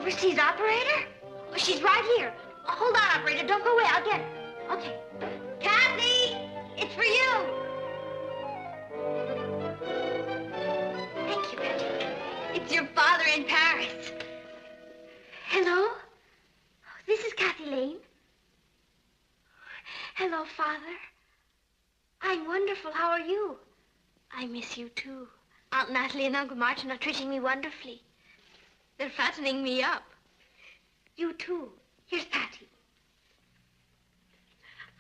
overseas operator? Oh, she's right here. Oh, hold on, operator. Don't go away. I'll get her. Okay. Kathy, it's for you. Thank you, Betty. It's your father in Paris. Hello? This is Kathy Lane. Hello, Father. I'm wonderful. How are you? I miss you, too. Aunt Natalie and Uncle Martin are treating me wonderfully. They're fattening me up. You, too. Here's Patty.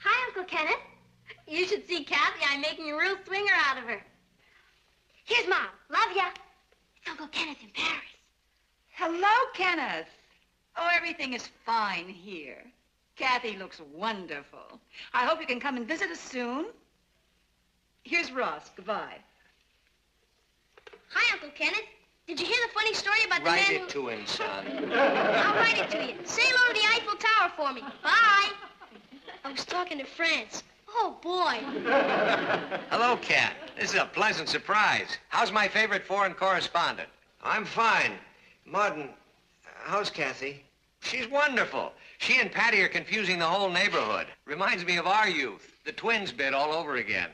Hi, Uncle Kenneth. You should see Kathy. I'm making a real swinger out of her. Here's Mom. Love ya. It's Uncle Kenneth in Paris. Hello, Kenneth. Oh, everything is fine here. Kathy looks wonderful. I hope you can come and visit us soon. Here's Ross. Goodbye. Hi, Uncle Kenneth. Did you hear the funny story about the man Write who... it to him, son. I'll write it to you. Sail over the Eiffel Tower for me. Bye. I was talking to France. Oh, boy. Hello, Kat. This is a pleasant surprise. How's my favorite foreign correspondent? I'm fine. Martin, how's Kathy? She's wonderful. She and Patty are confusing the whole neighborhood. Reminds me of our youth. The twins bit all over again.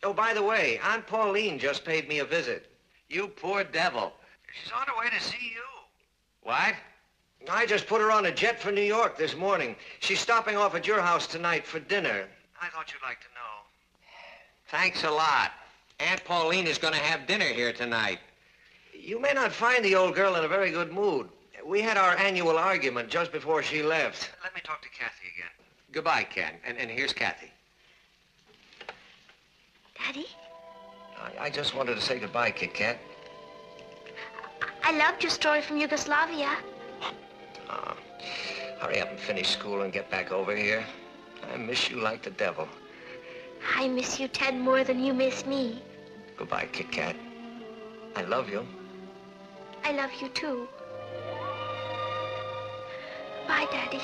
Oh, by the way, Aunt Pauline just paid me a visit. You poor devil. She's on her way to see you. What? I just put her on a jet for New York this morning. She's stopping off at your house tonight for dinner. I thought you'd like to know. Thanks a lot. Aunt Pauline is going to have dinner here tonight. You may not find the old girl in a very good mood. We had our annual argument just before she left. Let me talk to Kathy again. Goodbye, Ken. And here's Kathy. Daddy? I just wanted to say goodbye, Kit Kat. I loved your story from Yugoslavia. Hurry up and finish school and get back over here. I miss you like the devil. I miss you, Ted, more than you miss me. Goodbye, Kit Kat. I love you. I love you, too. Bye, Daddy.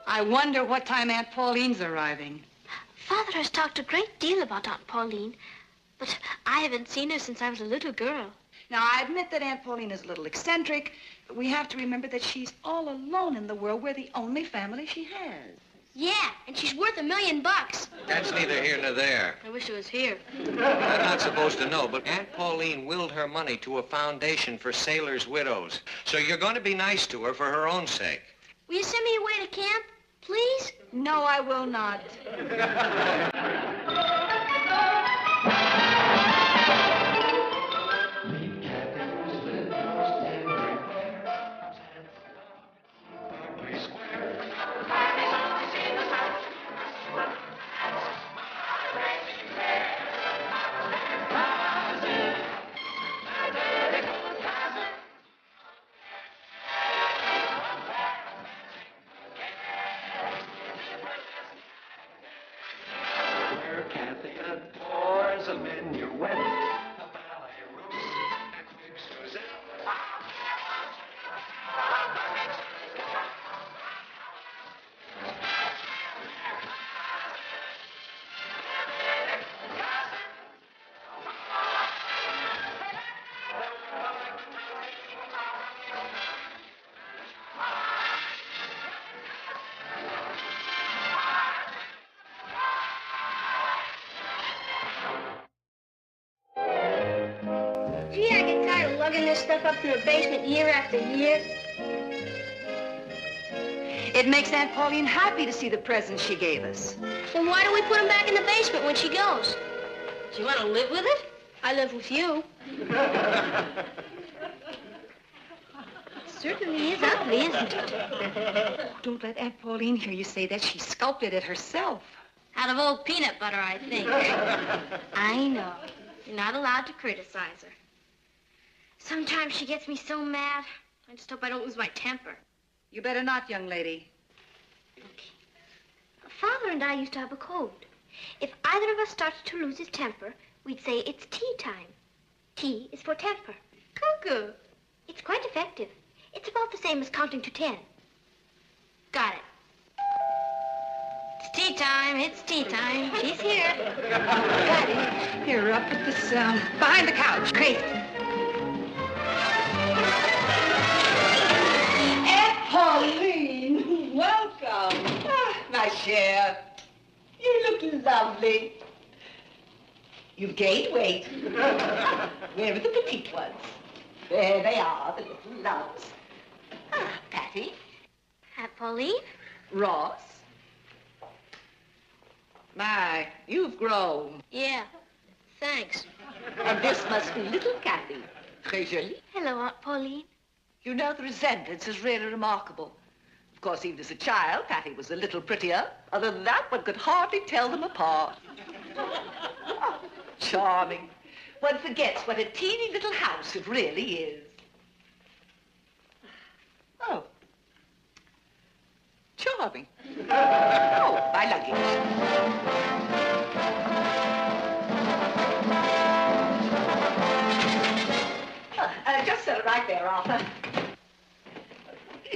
I wonder what time Aunt Pauline's arriving. Father has talked a great deal about Aunt Pauline, but I haven't seen her since I was a little girl. Now, I admit that Aunt Pauline is a little eccentric, but we have to remember that she's all alone in the world. We're the only family she has. Yeah, and she's worth $1 million. That's neither here nor there. I wish it was here. I'm not supposed to know, but Aunt Pauline willed her money to a foundation for sailors' widows. So you're going to be nice to her for her own sake. Will you send me away to camp, please? No, I will not. Gee, I get tired of lugging this stuff up to the basement year after year. It makes Aunt Pauline happy to see the presents she gave us. Then why do we put them back in the basement when she goes? Do you want to live with it? I live with you. It certainly is ugly, isn't it? Don't let Aunt Pauline hear you say that. She sculpted it herself. Out of old peanut butter, I think. I know. You're not allowed to criticize her. Sometimes she gets me so mad. I just hope I don't lose my temper. You better not, young lady. Okay. Father and I used to have a code. If either of us started to lose his temper, we'd say it's tea time. T is for temper. Cuckoo. It's quite effective. It's about the same as counting to 10. Got it. It's tea time. It's tea time. She's here. Got it. Here, up at this, behind the couch. Great. Cher. You look lovely. You've gained weight. Where are the petite ones? There they are, the little loves. Ah, Patty. Pauline? Ross. My, you've grown. Yeah. Thanks. And this must be little Kathy. Très jolie. Hello, Aunt Pauline. You know, the resemblance is really remarkable. Of course, even as a child, Patty was a little prettier. Other than that, one could hardly tell them apart. Oh, charming. One forgets what a teeny little house it really is. Oh. Charming. Oh, my luggage. Just right there, Arthur.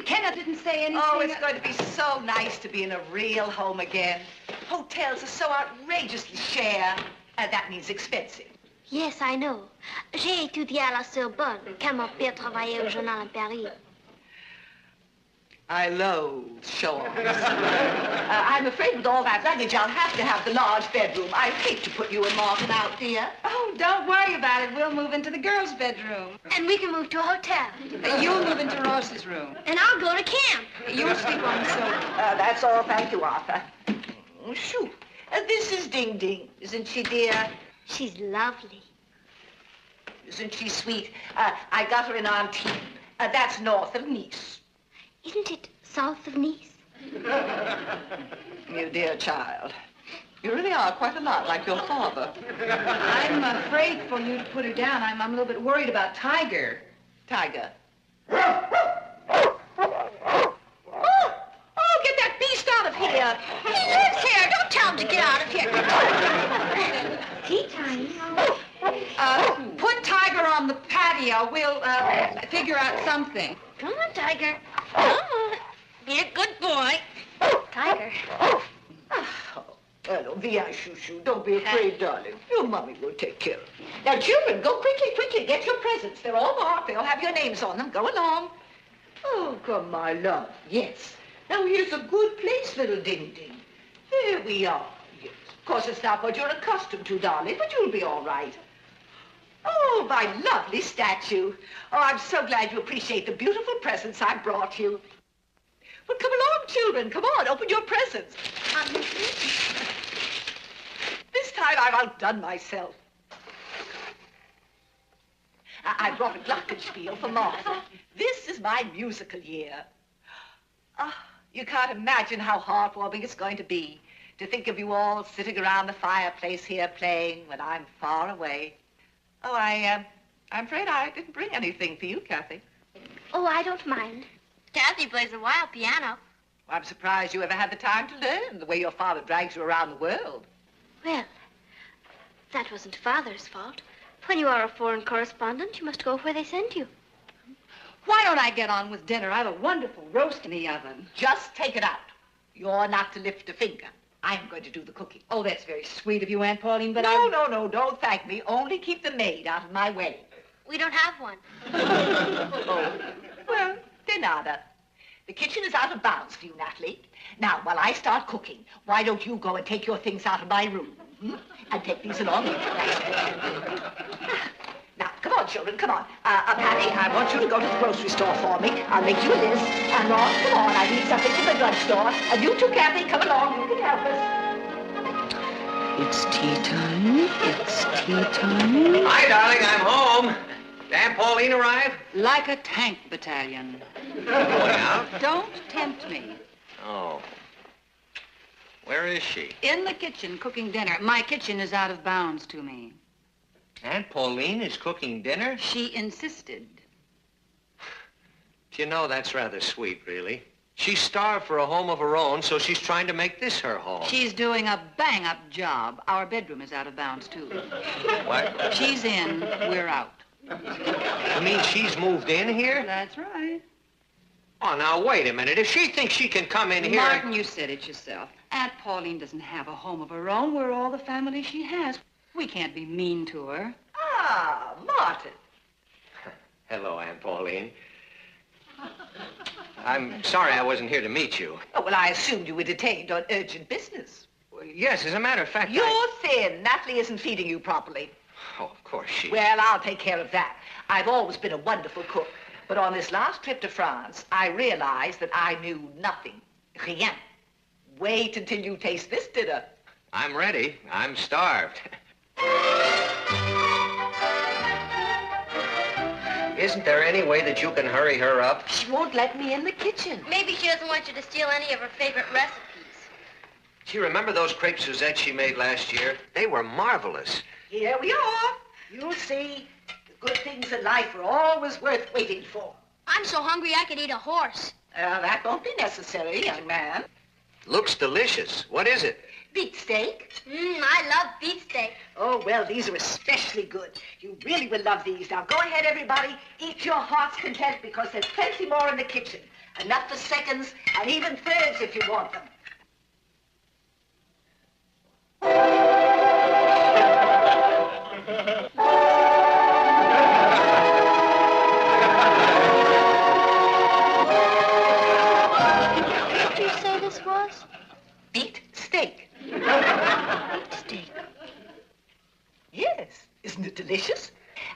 Kenna didn't say anything. Oh, it's going to be so nice to be in a real home again. Hotels are so outrageously cher. That means expensive. Yes, I know. J'ai étudié à la Sorbonne quand mon père travaillait au journal à Paris. I loathe show-offs. I'm afraid with all that luggage, I'll have to have the large bedroom. I hate to put you and Martin out, dear. Oh, don't worry about it. We'll move into the girls' bedroom. And we can move to a hotel. You'll move into Ross's room. And I'll go to camp. You'll sleep on the sofa. That's all. Thank you, Arthur. Oh, shoo. This is Ding Ding. Isn't she, dear? She's lovely. Isn't she sweet? I got her in Antibes. That's north of Nice. Isn't it south of Nice? You dear child. You really are quite a lot like your father. I'm afraid for you to put her down. I'm a little bit worried about Tiger. Tiger. Oh, get that beast out of here. He lives here. Don't tell him to get out of here. Tea time. Put Tiger on the patio. We'll figure out something. Come on, Tiger. Come on. Be a good boy. Tiger. Oh, hello, Via Shoo-Shoo. Don't be afraid, darling. Your mommy will take care of you. Now, children, go quickly, quickly. Get your presents. They're all marked. They all have your names on them. Go along. Oh, come, my love. Yes. Now, here's a good place, little Ding Ding. There we are. Yes. Of course, it's not what you're accustomed to, darling, but you'll be all right. Oh, my lovely statue. Oh, I'm so glad you appreciate the beautiful presents I brought you. Well, come along, children. Come on, open your presents. This time I've outdone myself. I brought a glockenspiel for Martha. This is my musical year. Ah, you can't imagine how heartwarming it's going to be to think of you all sitting around the fireplace here playing when I'm far away. Oh, I'm afraid I didn't bring anything for you, Kathy. Oh, I don't mind. Kathy plays a wild piano. Well, I'm surprised you ever had the time to learn the way your father drags you around the world. Well, that wasn't Father's fault. When you are a foreign correspondent, you must go where they send you. Why don't I get on with dinner? I have a wonderful roast in the oven. Just take it out. You're not to lift a finger. I'm going to do the cooking. Oh, that's very sweet of you, Aunt Pauline, but No, don't thank me. Only keep the maid out of my way. We don't have one. Oh, well, de nada. The kitchen is out of bounds for you, Natalie. Now, while I start cooking, why don't you go and take your things out of my room? And take these along with you. Now, come on, children, come on. Patty, I want you to go to the grocery store for me. I'll make you a list. And Ross, come on, I need something in the drugstore. And you too, Kathy, come along. You can help us. It's tea time. It's tea time. Hi, darling, I'm home. Did Aunt Pauline arrive? Like a tank battalion. Going out? Don't tempt me. Oh. Where is she? In the kitchen, cooking dinner. My kitchen is out of bounds to me. Aunt Pauline is cooking dinner? She insisted. Do you know, that's rather sweet, really. She's starved for a home of her own, so she's trying to make this her home. She's doing a bang-up job. Our bedroom is out of bounds, too. What? She's in, we're out. You mean she's moved in here? That's right. Oh, now, wait a minute. If she thinks she can come in here... Martin, you said it yourself. Aunt Pauline doesn't have a home of her own. We're all the family she has. We can't be mean to her. Ah, Martin. Hello, Aunt Pauline. I'm sorry I wasn't here to meet you. Oh, well, I assumed you were detained on urgent business. Well, yes, as a matter of fact, You're thin. Natalie isn't feeding you properly. Oh, of course she... Well, I'll take care of that. I've always been a wonderful cook. But on this last trip to France, I realized that I knew nothing. Rien. Wait until you taste this dinner. I'm ready. I'm starved. Isn't there any way that you can hurry her up? She won't let me in the kitchen. Maybe she doesn't want you to steal any of her favorite recipes. Do you remember those crepe Suzette she made last year? They were marvelous. Here we are. You'll see. The good things in life are always worth waiting for. I'm so hungry I could eat a horse. That won't be necessary, young man. Looks delicious. What is it? Beefsteak. I love beefsteak. Oh, well, these are especially good. You really will love these. Now, go ahead, everybody. Eat your heart's content because there's plenty more in the kitchen. Enough for seconds and even thirds if you want them. What did you say this was? Beet steak. Beefsteak. Yes. Isn't it delicious?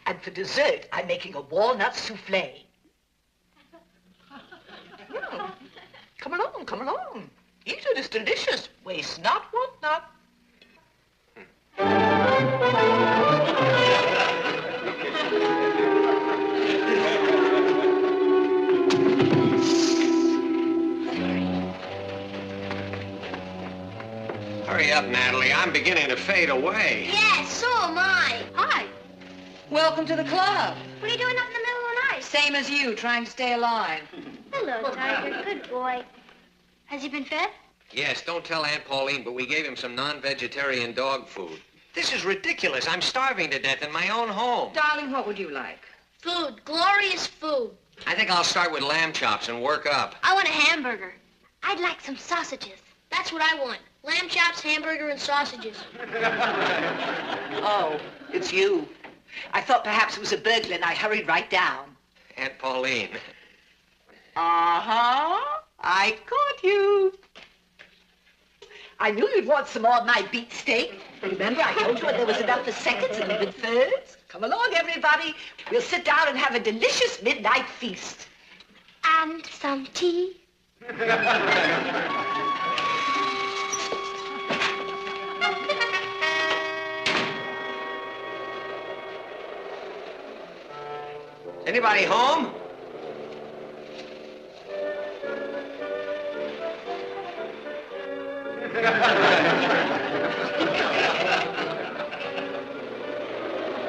And for dessert, I'm making a walnut souffle. Come along, come along. Eat it, it's delicious. Waste not, want not. Hurry up, Natalie. I'm beginning to fade away. Yes, so am I. Hi. Welcome to the club. What are you doing up in the middle of the night? Same as you, trying to stay alive. Hello, Tiger. Good boy. Has he been fed? Yes, don't tell Aunt Pauline, but we gave him some non-vegetarian dog food. This is ridiculous. I'm starving to death in my own home. Darling, what would you like? Food. Glorious food. I think I'll start with lamb chops and work up. I want a hamburger. I'd like some sausages. That's what I want. Lamb chops, hamburger, and sausages. Oh, it's you. I thought perhaps it was a burglar and I hurried right down. Aunt Pauline. Uh-huh. I caught you. I knew you'd want some more of my beefsteak. Remember, I told you there was enough for seconds and even thirds? Come along, everybody. We'll sit down and have a delicious midnight feast. And some tea. Anybody home?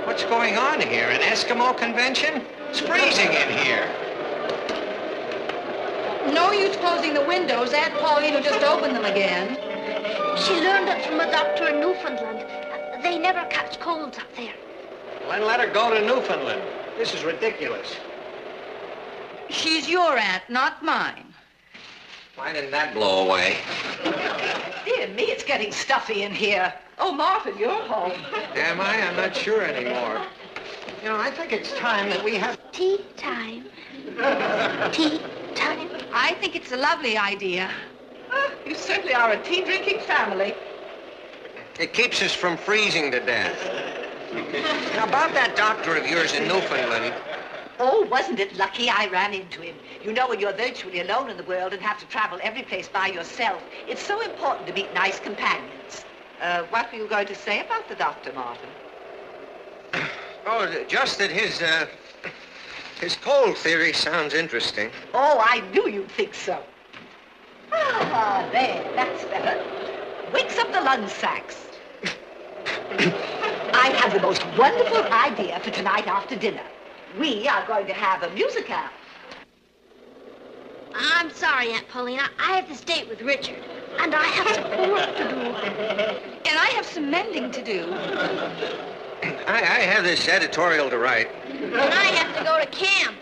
What's going on here? An Eskimo convention? It's freezing in here. No use closing the windows. Aunt Pauline will just open them again. She learned it from a doctor in Newfoundland. They never catch colds up there. Well, then let her go to Newfoundland. This is ridiculous. She's your aunt, not mine. Why didn't that blow away? Dear me, it's getting stuffy in here. Oh, Martin, you're home. Am I? I'm not sure anymore. You know, I think it's time that we have... Tea time. Tea time. I think it's a lovely idea. You certainly are a tea-drinking family. It keeps us from freezing to death. Now, about that doctor of yours in Newfoundland... Oh, wasn't it lucky I ran into him? You know, when you're virtually alone in the world and have to travel every place by yourself, it's so important to meet nice companions. What were you going to say about the doctor, Martin? Oh, just that his cold theory sounds interesting. Oh, I knew you'd think so. Ah, there, that's better. Wakes up the lung sacs. I have the most wonderful idea for tonight after dinner. We are going to have a musical. I'm sorry, Aunt Paulina. I have this date with Richard, and I have some homework to do. And I have some mending to do. I have this editorial to write. And I have to go to camp.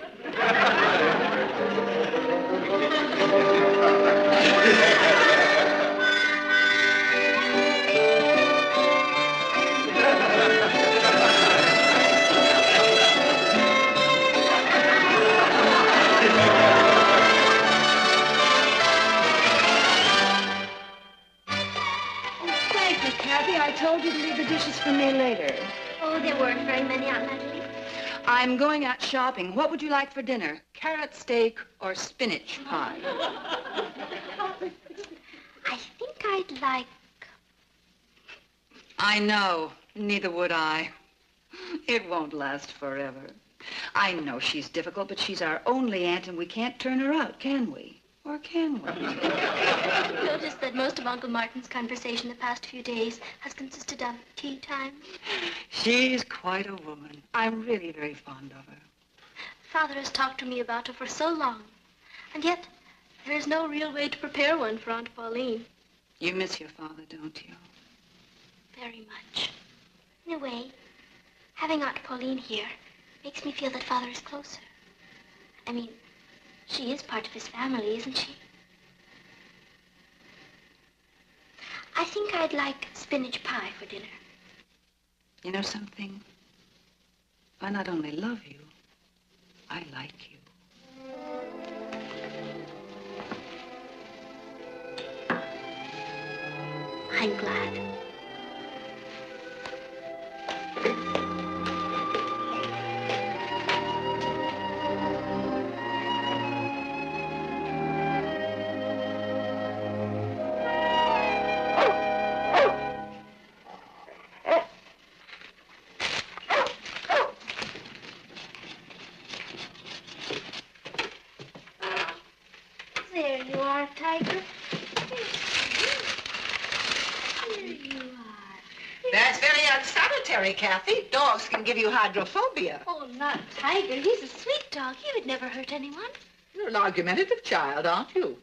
me later. Oh, there weren't very many, Aunt Natalie. I'm going out shopping. What would you like for dinner? Carrot steak or spinach pie? I think I'd like... I know. Neither would I. It won't last forever. I know she's difficult, but she's our only aunt, and we can't turn her out, can we? Or can we? I've noticed that most of Uncle Martin's conversation the past few days has consisted of tea time. She's quite a woman. I'm really very fond of her. Father has talked to me about her for so long, and yet there is no real way to prepare one for Aunt Pauline. You miss your father, don't you? Very much. In a way, having Aunt Pauline here makes me feel that Father is closer. I mean, she is part of his family, isn't she? I think I'd like spinach pie for dinner. You know something? I not only love you, I like you. I'm glad. There you are, Tiger. There you are. That's very unsanitary, Kathy. Dogs can give you hydrophobia. Oh, not Tiger. He's a sweet dog. He would never hurt anyone. You're an argumentative child, aren't you?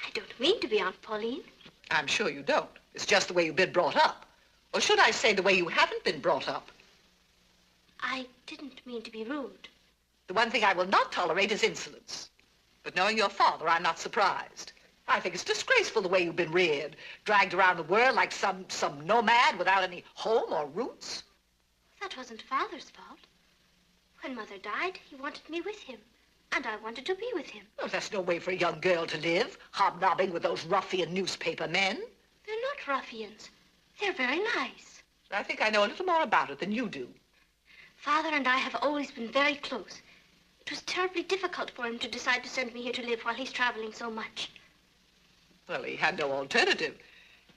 I don't mean to be, Aunt Pauline. I'm sure you don't. It's just the way you've been brought up. Or should I say the way you haven't been brought up? I didn't mean to be rude. The one thing I will not tolerate is insolence. But knowing your father, I'm not surprised. I think it's disgraceful the way you've been reared, dragged around the world like some nomad without any home or roots. That wasn't Father's fault. When Mother died, he wanted me with him, and I wanted to be with him. Oh, that's no way for a young girl to live, hobnobbing with those ruffian newspaper men. They're not ruffians. They're very nice. I think I know a little more about it than you do. Father and I have always been very close. It was terribly difficult for him to decide to send me here to live while he's traveling so much. Well, he had no alternative.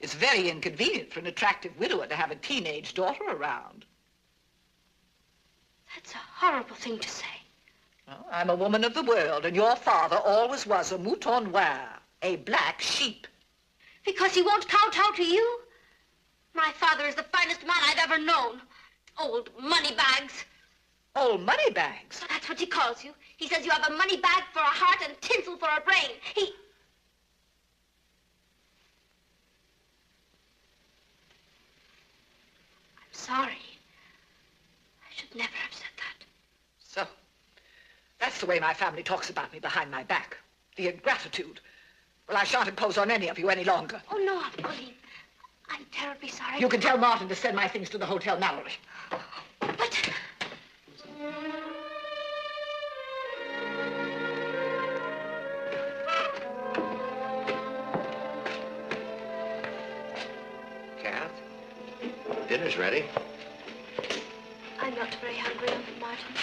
It's very inconvenient for an attractive widower to have a teenage daughter around. That's a horrible thing to say. Well, I'm a woman of the world, and your father always was a mouton noir, a black sheep. Because he won't kowtow to you? My father is the finest man I've ever known. Old moneybags. Old money bags. So that's what he calls you. He says you have a money bag for a heart and tinsel for a brain. I'm sorry. I should never have said that. So, that's the way my family talks about me behind my back. The ingratitude. Well, I shan't impose on any of you any longer. Oh, no, Aunt Pauline. I'm terribly sorry. You can tell Martin to send my things to the Hotel Mallory. But... Kath, dinner's ready. I'm not very hungry, Uncle Martin.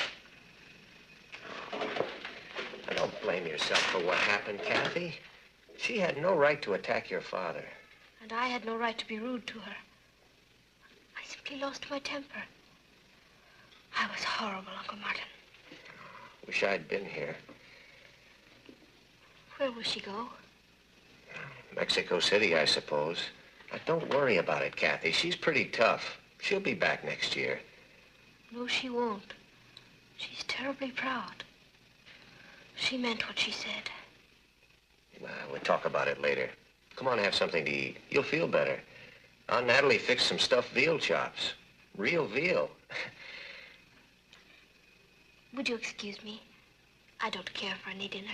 Now, don't blame yourself for what happened, Kathy. She had no right to attack your father. And I had no right to be rude to her. I simply lost my temper. I was horrible, Uncle Martin. Wish I'd been here. Where will she go? Mexico City, I suppose. Now, don't worry about it, Kathy. She's pretty tough. She'll be back next year. No, she won't. She's terribly proud. She meant what she said. Well, we'll talk about it later. Come on, have something to eat. You'll feel better. Aunt Natalie fixed some stuffed veal chops. Real veal. Would you excuse me? I don't care for any dinner.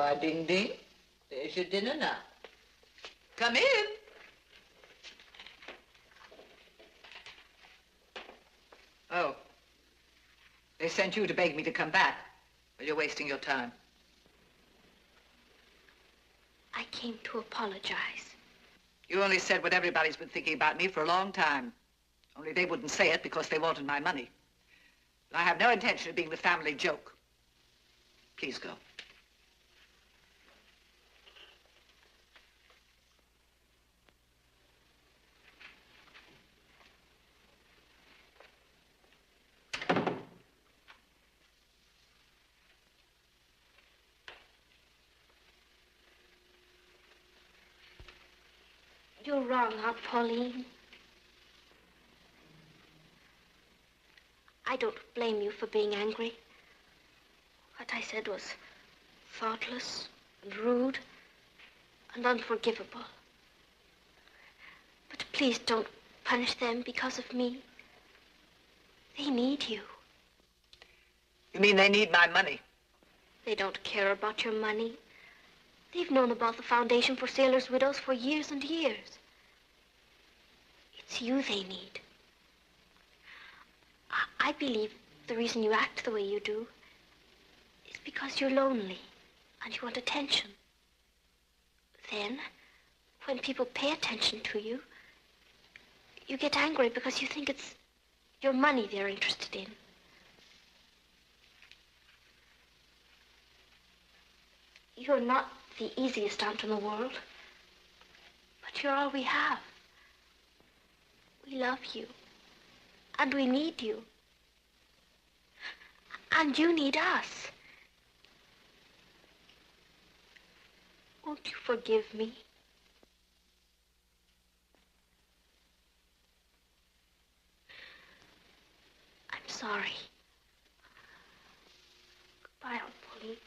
are, Ding Ding. There's your dinner now. Come in. Oh. They sent you to beg me to come back. Well, you're wasting your time. I came to apologize. You only said what everybody's been thinking about me for a long time. Only they wouldn't say it because they wanted my money. And I have no intention of being the family joke. Please go. You're wrong, Aunt Pauline. I don't blame you for being angry. What I said was thoughtless and rude and unforgivable. But please don't punish them because of me. They need you. You mean they need my money? They don't care about your money. They've known about the Foundation for Sailors' Widows for years and years. It's you they need. I believe the reason you act the way you do is because you're lonely and you want attention. Then, when people pay attention to you, you get angry because you think it's your money they're interested in. You're not the easiest aunt in the world, but you're all we have. We love you, and we need you, and you need us. Won't you forgive me? I'm sorry. Goodbye, Aunt Pauline.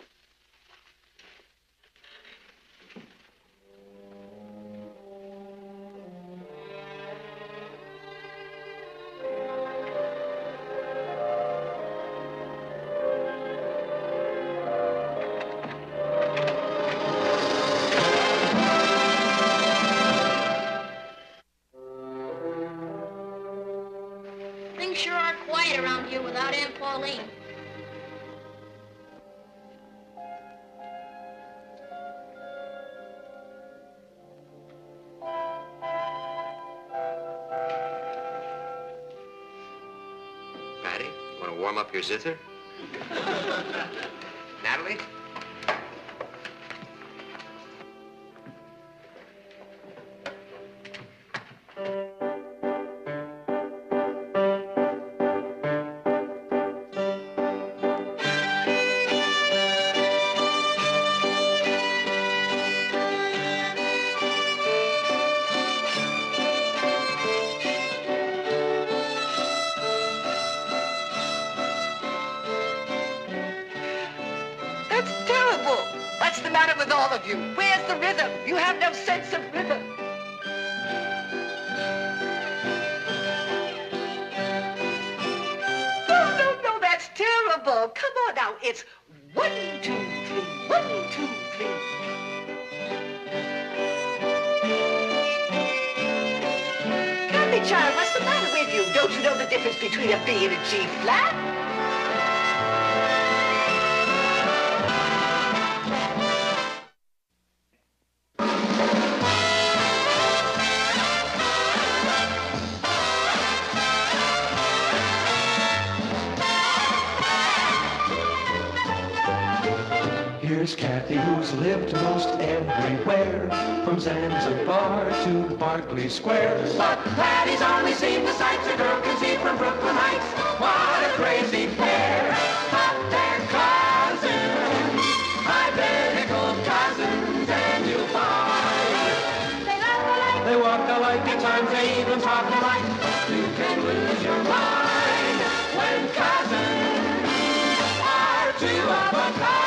Things sure are quiet around here without Aunt Pauline. Patty, you want to warm up your zither? Natalie? That's terrible. What's the matter with all of you? Where's the rhythm? You have no sense of rhythm. No, that's terrible. Come on now. It's 1, 2, 3, 1, 2, 3. Kathy, child, what's the matter with you? Don't you know the difference between a B and a G flat? Here's Kathy, who's lived most everywhere, from Zanzibar to Berkeley Square. But Patty's only seen the sights a girl can see from Brooklyn Heights. What a crazy pair, hot and cousins, identical cousins, and you'll find they laugh alike, they walk alike, at times they even talk alike. You can lose your mind when cousins are two of a kind.